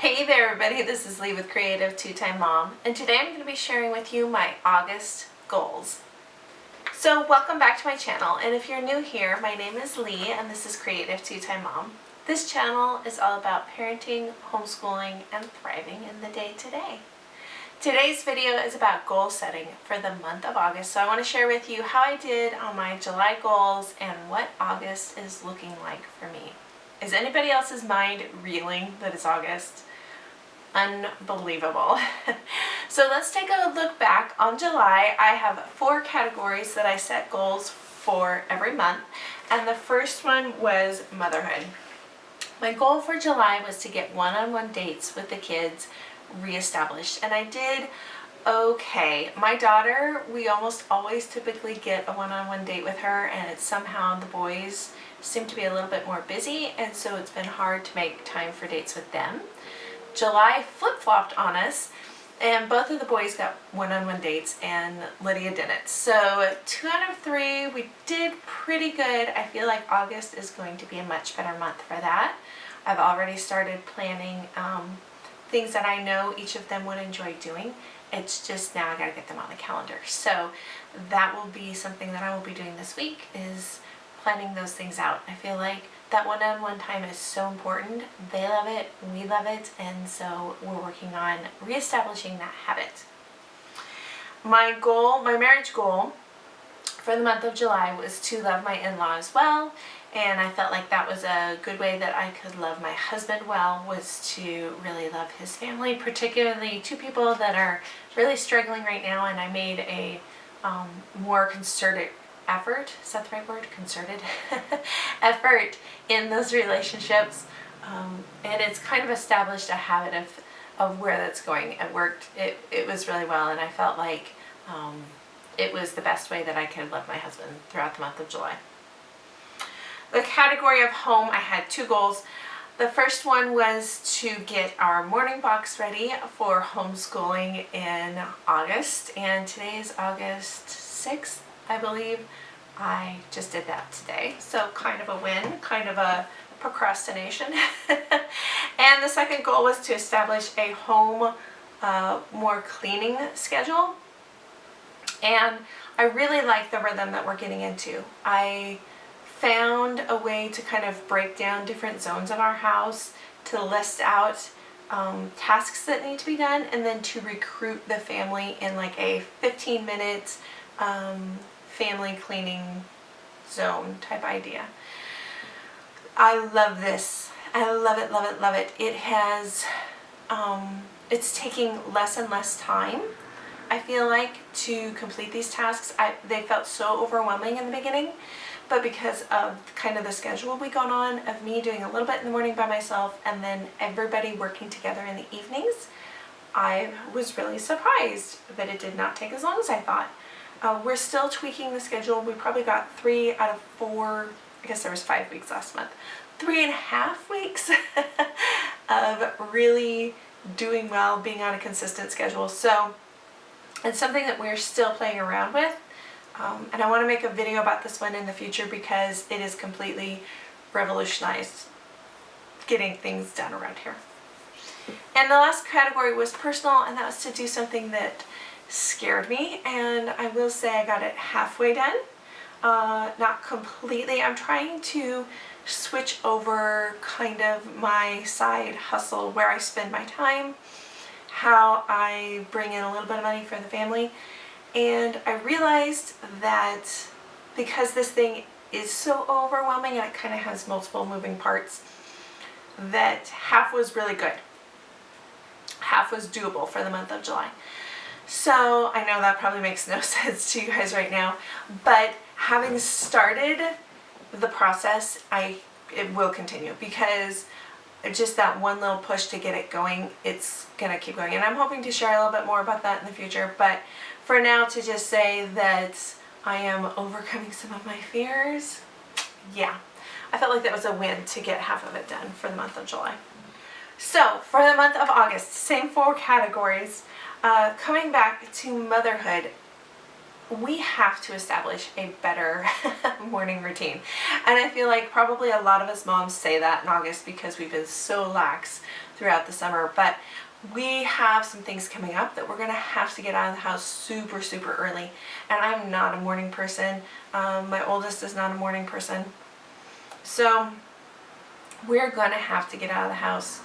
Hey there everybody, this is Lee with Creative2xmom, and today I'm going to be sharing with you my August goals. So welcome back to my channel, and if you're new here, my name is Lee and this is Creative2xmom. This channel is all about parenting, homeschooling, and thriving in the day-to-day. Today's video is about goal setting for the month of August, so I want to share with you how I did on my July goals and what August is looking like for me. Is anybody else's mind reeling that it's August? Unbelievable. So let's take a look back on July. I have 4 categories that I set goals for every month, and the first one was motherhood. My goal for July was to get one-on-one dates with the kids reestablished, and I did okay. My daughter, we almost always typically get a one-on-one date with her, and it's somehow the boys seem to be a little bit more busy, and so it's been hard to make time for dates with them. July flip-flopped on us, and both of the boys got one-on-one dates and Lydia didn't. So 2 out of 3, we did pretty good. I feel like August is going to be a much better month for that. I've already started planning things that I know each of them would enjoy doing. It's just now I gotta get them on the calendar. So that will be something that I will be doing this week, is planning those things out. I feel like that one-on-one time is so important. They love it, we love it, and so we're working on reestablishing that habit. My goal, my marriage goal for the month of July was to love my in-laws well, and I felt like that was a good way that I could love my husband well, was to really love his family, particularly 2 people that are really struggling right now, and I made a more concerted effort, is that the right word? Concerted? effort in those relationships, and it's kind of established a habit of where that's going. It worked, it was really well, and I felt like it was the best way that I could love my husband throughout the month of July. The category of home, I had 2 goals. The first one was to get our morning box ready for homeschooling in August, and today is August 6th, I believe. I just did that today, so kind of a win, kind of a procrastination. And the second goal was to establish a home more cleaning schedule, and I really like the rhythm that we're getting into. I found a way to kind of break down different zones of our house, to list out tasks that need to be done, and then to recruit the family in like a 15-minute family cleaning zone type idea. I love this. I love it, love it, love it. It has, it's taking less and less time, I feel like, to complete these tasks. They felt so overwhelming in the beginning, but because of kind of the schedule we got on of me doing a little bit in the morning by myself and then everybody working together in the evenings, I was really surprised that it did not take as long as I thought. We're still tweaking the schedule. We probably got 3 out of 4, I guess there was 5 weeks last month, 3.5 weeks of really doing well, being on a consistent schedule. So it's something that we're still playing around with. And I want to make a video about this one in the future because it has completely revolutionized getting things done around here. And the last category was personal, and that was to do something that scared me, and I will say I got it halfway done. Not completely. I'm trying to switch over kind of my side hustle, where I spend my time, how I bring in a little bit of money for the family. And I realized that because this thing is so overwhelming and it kind of has multiple moving parts, that half was really good. Half was doable for the month of July. So I know that probably makes no sense to you guys right now, but having started the process, it will continue, because just that one little push to get it going, it's gonna keep going. And I'm hoping to share a little bit more about that in the future, but for now, to just say that I am overcoming some of my fears, yeah, I felt like that was a win to get half of it done for the month of July. So for the month of August, same 4 categories. Coming back to motherhood, we have to establish a better morning routine. And I feel like probably a lot of us moms say that in August because we've been so lax throughout the summer, but we have some things coming up that we're gonna have to get out of the house super, super early. And I'm not a morning person. My oldest is not a morning person. So we're gonna have to get out of the house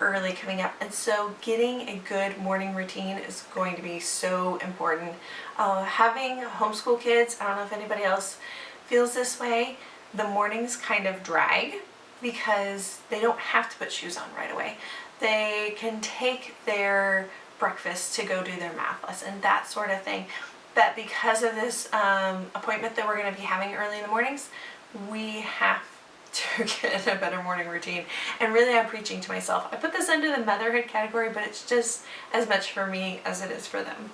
early coming up, and so getting a good morning routine is going to be so important. Having homeschool kids, I don't know if anybody else feels this way, the mornings kind of drag because they don't have to put shoes on right away. They can take their breakfast to go do their math lesson, that sort of thing. But because of this appointment that we're going to be having early in the mornings, we have to get a better morning routine. And really, I'm preaching to myself. I put this under the motherhood category, but it's just as much for me as it is for them.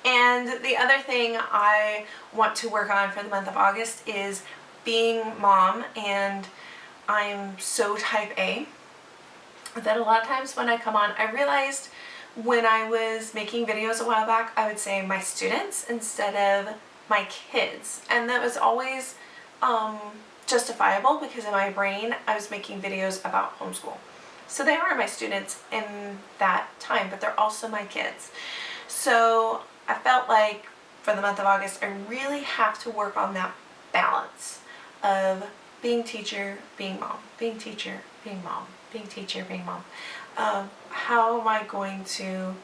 And the other thing I want to work on for the month of August is being mom, and I'm so type A that a lot of times when I come on, I realized when I was making videos a while back, I would say my students instead of my kids. And that was always justifiable because in my brain I was making videos about homeschool. So they are my students in that time, but they're also my kids. So I felt like for the month of August, I really have to work on that balance of being teacher, being mom, being teacher, being mom, being teacher, being mom. How am I going to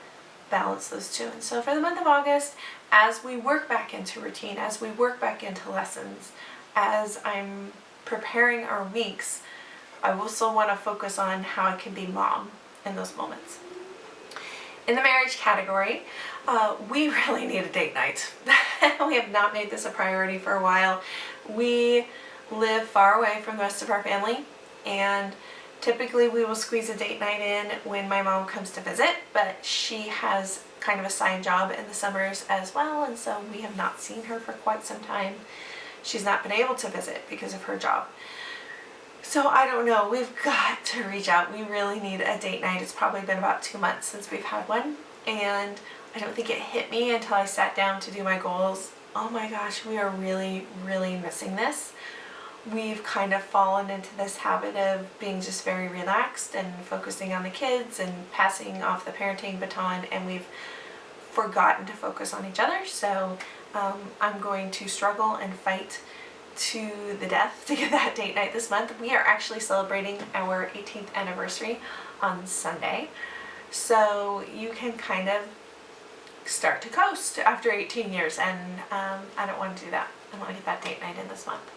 balance those two? And so for the month of August, as we work back into routine, as we work back into lessons, as I'm preparing our weeks, I also want to focus on how I can be mom in those moments. In the marriage category, we really need a date night. We have not made this a priority for a while. We live far away from the rest of our family, and typically we will squeeze a date night in when my mom comes to visit, but she has kind of a side job in the summers as well, and so we have not seen her for quite some time. She's not been able to visit because of her job. So I don't know, we've got to reach out. We really need a date night. It's probably been about 2 months since we've had one, and I don't think it hit me until I sat down to do my goals. Oh my gosh, we are really, really missing this. We've kind of fallen into this habit of being just very relaxed and focusing on the kids and passing off the parenting baton, and we've forgotten to focus on each other. So I'm going to struggle and fight to the death to get that date night this month. We are actually celebrating our 18th anniversary on Sunday, so you can kind of start to coast after 18 years, and I don't want to do that. I want to get that date night in this month.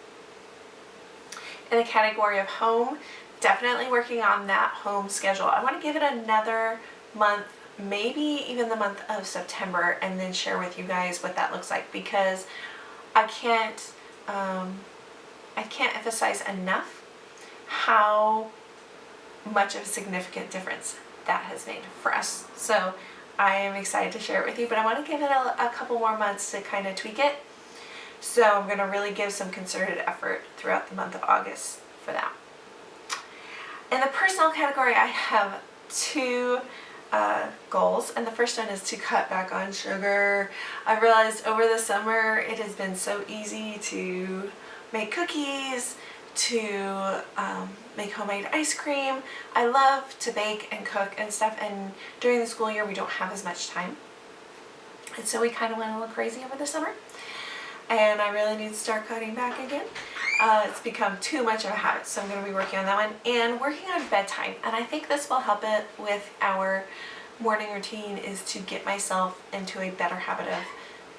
In the category of home, definitely working on that home schedule. I want to give it another month, maybe even the month of September, and then share with you guys what that looks like, because I can't emphasize enough how much of a significant difference that has made for us. So I am excited to share it with you, but I want to give it a couple more months to kind of tweak it. So I'm going to really give some concerted effort throughout the month of August for that. In the personal category, I have 2 goals, and the first one is to cut back on sugar. I realized over the summer it has been so easy to make cookies, to make homemade ice cream. I love to bake and cook and stuff, and during the school year we don't have as much time, and so we kind of went a little crazy over the summer, and I really need to start cutting back again. It's become too much of a habit, so I'm going to be working on that one and working on bedtime. And I think this will help it with our morning routine, is to get myself into a better habit of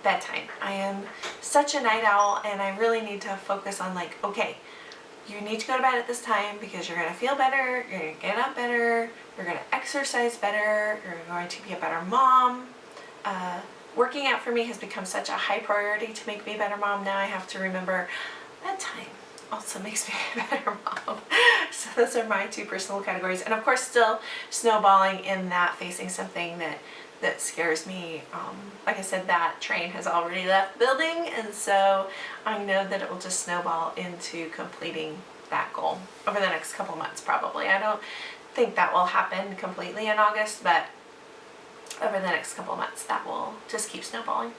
bedtime. I am such a night owl, and I really need to focus on, like, okay, you need to go to bed at this time because you're going to feel better, you're going to get up better, you're going to exercise better, you're going to be a better mom. Working out for me has become such a high priority to make me a better mom. Now I have to remember bedtime also makes me a better mom. So those are my 2 personal categories. And of course, still snowballing in that, facing something that scares me. Like I said, that train has already left the building, and so I know that it will just snowball into completing that goal over the next couple months probably. I don't think that will happen completely in August, but over the next couple months that will just keep snowballing.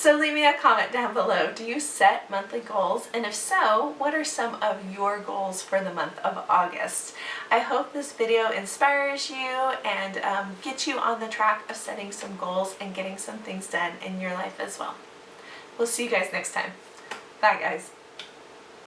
So leave me a comment down below. Do you set monthly goals? And if so, what are some of your goals for the month of August? I hope this video inspires you and gets you on the track of setting some goals and getting some things done in your life as well. We'll see you guys next time. Bye guys.